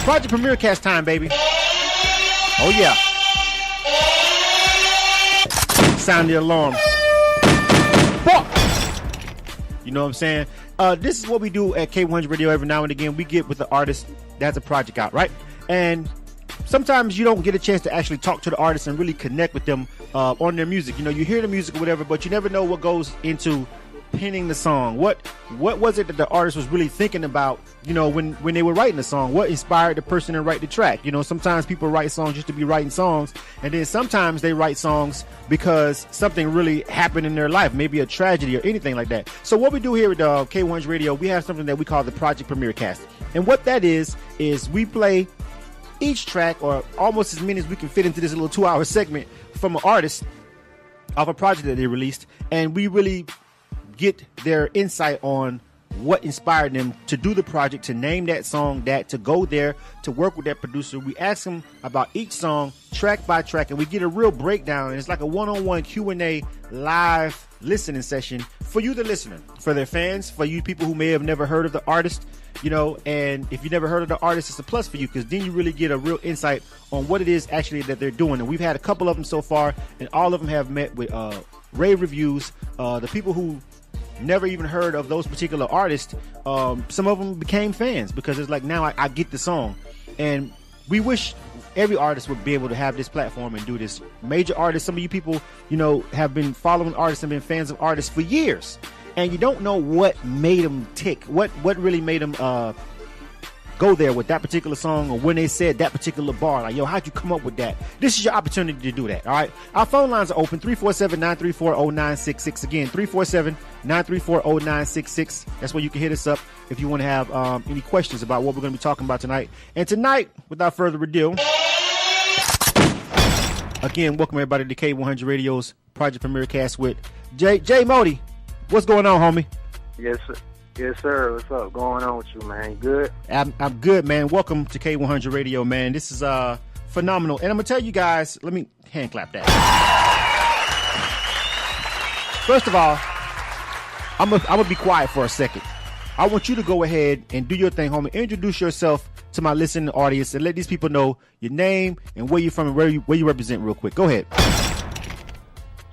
Project Premiere Cast time, baby. Oh, yeah. Sound the alarm. You know what I'm saying? This is what we do at K100 Radio every now and again. We get with the artist that's a project out, right? And sometimes you don't get a chance to actually talk to the artist and really connect with them on their music. You know, you hear the music or whatever, but you never know what goes into penning the song. What was it that the artist was really thinking about, you know, when they were writing the song? What inspired the person to write the track? You know, sometimes people write songs just to be writing songs, and then sometimes they write songs because something really happened in their life, maybe a tragedy or anything like that. So what we do here at K100 Radio, we have something that we call the Project Premiere Cast. And what that is we play each track, or almost as many as we can fit into this little 2-hour segment, from an artist of a project that they released, and we really get their insight on what inspired them to do the project, to name that song, to go there, to work with that producer. We ask them about each song, track by track, and we get a real breakdown. It's like a one-on-one Q&A live listening session for you, the listener, for their fans, for you people who may have never heard of the artist, you know. And if you never heard of the artist, it's a plus for you, because then you really get a real insight on what it is actually that they're doing. And we've had a couple of them so far, and all of them have met with rave reviews. The people who never even heard of those particular artists, some of them became fans, because it's like, now I get the song. And we wish every artist would be able to have this platform and do this. Major artists, some of you people, you know, have been following artists and been fans of artists for years, and you don't know what made them tick, what really made them go there with that particular song, or when they said that particular bar. Like, yo, how'd you come up with that? This is your opportunity to do that. All right, our phone lines are open, 347-934-0966. Again, 347-934-0966. That's where you can hit us up if you want to have any questions about what we're going to be talking about tonight. And tonight, without further ado, again, welcome everybody to K100 Radio's Project Premiere Cast with Jae Mottie. What's going on, homie? Yes, sir. Yes, sir. What's up? Going on with you, man? You good? I'm good, man. Welcome to K100 Radio, man. This is phenomenal. And I'm going to tell you guys, let me hand clap that. First of all, I'm going to be quiet for a second. I want you to go ahead and do your thing, homie. Introduce yourself to my listening audience and let these people know your name and where you're from and where you represent real quick. Go ahead.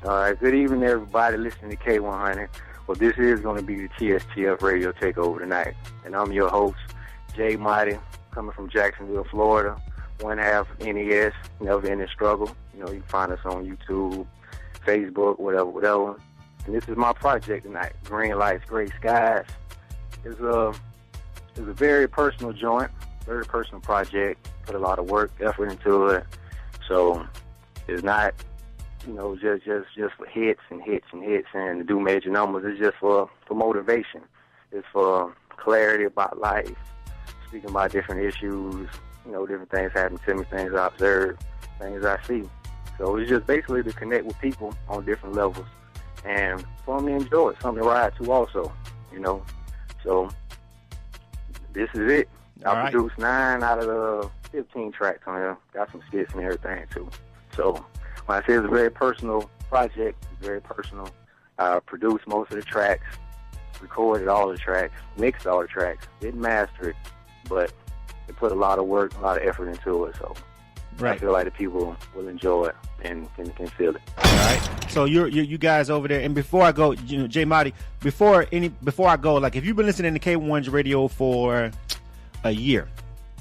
All right. Good evening, everybody listening to K100. Well, this is going to be the TSTF Radio Takeover tonight. And I'm your host, Jae Mottie, coming from Jacksonville, Florida. One half NES, Never Ending Struggle. You know, you can find us on YouTube, Facebook, whatever. And this is my project tonight, GreenLights, GreySkies. It's a very personal joint, very personal project. Put a lot of work, effort into it. So it's not, you know, just for hits and to do major numbers. It's just for motivation. It's for clarity about life, speaking about different issues, you know, different things happen to me, things I observe, things I see. So it's just basically to connect with people on different levels and for me to enjoy it, something to ride to also, you know. So this is it. I produced 9 out of the 15 tracks on here. Got some skits and everything too. So when I say it's a very personal project, it's very personal. I produced most of the tracks, recorded all the tracks, mixed all the tracks, didn't master it, but they put a lot of work, a lot of effort into it. So I feel like the people will enjoy it and can feel it. All right. So you guys over there, and before I go, you know, Jae Mottie, before I go, like, if you've been listening to K100 Radio for a year,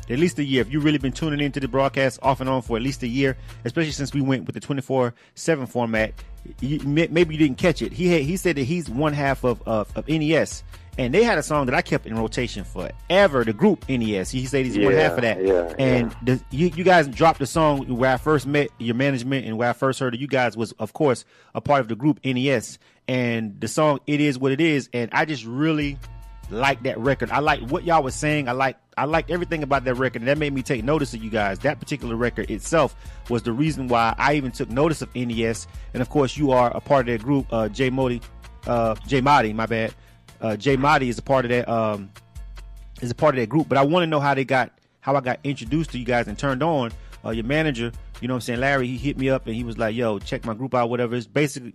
at least a year, if you've really been tuning into the broadcast off and on for at least a year, especially since we went with the 24/7 format, maybe you didn't catch it. He said that he's one half of NES, and they had a song that I kept in rotation forever, the group NES. He said he's one half of that. You guys dropped the song where I first met your management and where I first heard of you guys was, of course, a part of the group NES. And the song It Is What It Is, and I just really like that record. I like what y'all was saying. I liked everything about that record, and that made me take notice of you guys. That particular record itself was the reason why I even took notice of NES. And of course, you are a part of that group. Jae Mottie, my bad. Jae Mottie is a part of that. Group. But I want to know how I got introduced to you guys and turned on. Your manager, you know what I'm saying, Larry, he hit me up and he was like, "Yo, check my group out, whatever." It's basic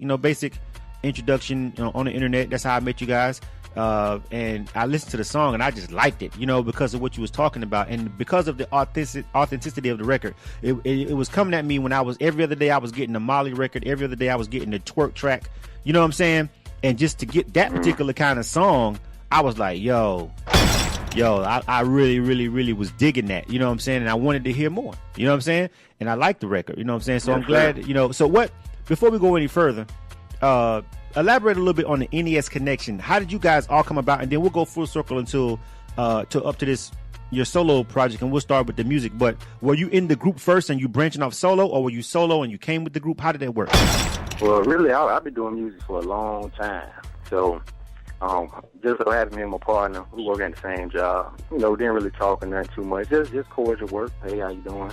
introduction, on the internet. That's how I met you guys. and I listened to the song and I just liked it, you know, because of what you was talking about and because of the authenticity of the record. It was coming at me when I was every other day I was getting the Molly record, every other day I was getting the twerk track, you know what I'm saying? And just to get that particular kind of song, I was like, yo, I really was digging that, you know what I'm saying? And I wanted to hear more, you know what I'm saying? And I liked the record, you know what I'm saying? So I'm glad, you know. So what, before we go any further, elaborate a little bit on the NES connection. How did you guys all come about? And then we'll go full circle until up to this your solo project, and we'll start with the music. But were you in the group first and you branching off solo, or were you solo and you came with the group? How did that work? Well, really, I've been doing music for a long time. So just so happened me and my partner, we work at the same job. You know, didn't really talk or nothing too much. Just cordial work. Hey, how you doing?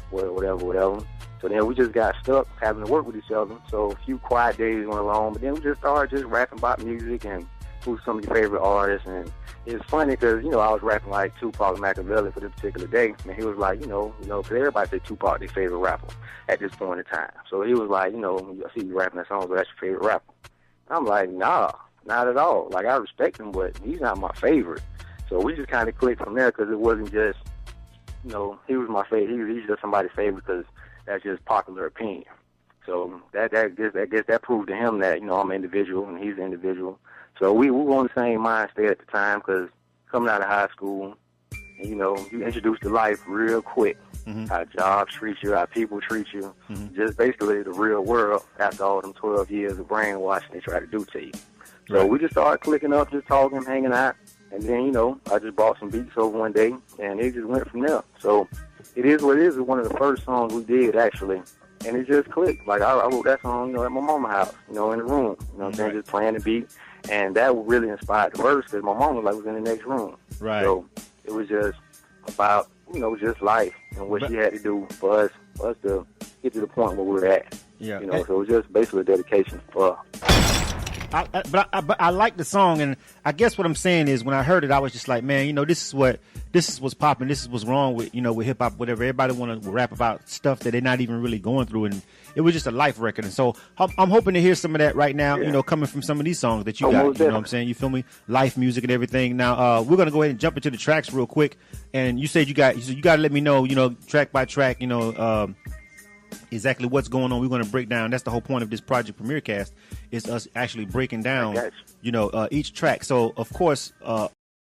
Whatever. So then we just got stuck having to work with each other. So a few quiet days went along, but then we just started just rapping about music and who's some of your favorite artists. And it's funny because, you know, I was rapping like Tupac Machiavelli for this particular day. And he was like, you know, because everybody say Tupac their favorite rapper at this point in time. So he was like, you know, I see you rapping that song, so that's your favorite rapper. I'm like, nah, not at all. Like, I respect him, but he's not my favorite. So we just kind of clicked from there because it wasn't just, you know, he was my favorite. He's just somebody's favorite because that's just popular opinion. So I guess that proved to him that, you know, I'm an individual and he's an individual. So we were on the same mind state at the time because coming out of high school, and, you know, you introduced to life real quick. Mm-hmm. How jobs treat you, how people treat you. Mm-hmm. Just basically the real world after all them 12 years of brainwashing they try to do to you. So we just started clicking up, just talking, hanging out. And then, you know, I just bought some beats over one day, and it just went from there. So it is what it is. It's one of the first songs we did, actually. And it just clicked. Like, I wrote that song, you know, at my mama's house, you know, in the room. You know what I'm saying? Just playing the beat. And that really inspired the verse because my mama, like, was in the next room. Right. So it was just about, you know, just life and what she had to do for us to get to the point where we're at. Yeah. You know, so it was just basically a dedication for her. But I like the song, and I guess what I'm saying is when I heard it, I was just like, man, you know, this is what's popping. This is what's wrong with, you know, with hip hop, whatever. Everybody want to rap about stuff that they're not even really going through, and it was just a life record. And so I'm hoping to hear some of that right now, you know, coming from some of these songs that you got. You know what I'm saying? You feel me? Life music and everything. Now we're gonna go ahead and jump into the tracks real quick. And you said you got to let me know, you know, track by track, you know, exactly what's going on. We're going to break down. That's the whole point of this Project Premiere Cast, is us actually breaking down, you know, each track. So, of course,